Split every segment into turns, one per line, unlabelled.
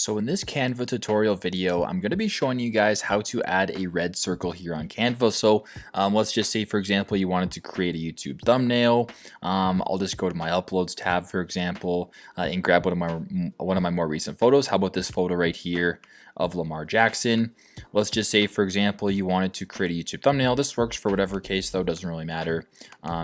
So in this Canva tutorial video, I'm going to be showing you guys how to add a red circle here on Canva. So let's just say, for example, you wanted to create a YouTube thumbnail. I'll just go to my uploads tab, for example, and grab one of my more recent photos. How about this photo right here of Lamar Jackson? Let's just say, for example, you wanted to create a YouTube thumbnail. This works for whatever case, though, doesn't really matter.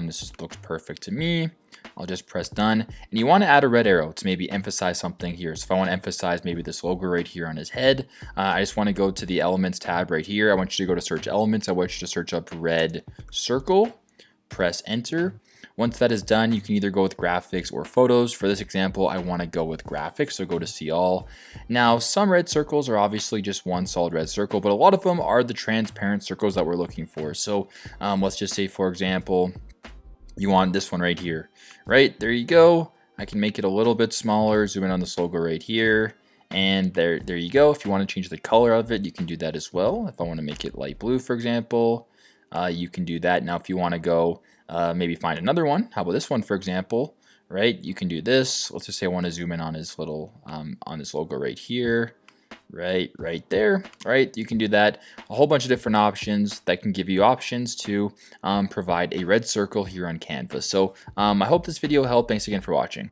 This just looks perfect to me. I'll just press done, and you want to add a red arrow to maybe emphasize something here. So if I want to emphasize maybe this logo right here on his head, I just want to go to the elements tab right here. I want you to go to search elements. I want you to search up red circle, press enter. Once that is done, you can either go with graphics or photos. For this example, I want to go with graphics, so go to see all. Now, some red circles are obviously just one solid red circle, but a lot of them are the transparent circles that we're looking for. So let's just say, for example, you want this one right here, right? There you go. I can make it a little bit smaller, zoom in on this logo right here, and there you go. If you want to change the color of it, you can do that as well. If I want to make it light blue, for example, you can do that. Now, if you want to go maybe find another one, how about this one, for example, right? You can do this. Let's just say I want to zoom in on his little, on this logo right here. Right there. Right, you can do that. A whole bunch of different options that can give you options to provide a red circle here on Canva. So I hope this video helped. Thanks again for watching.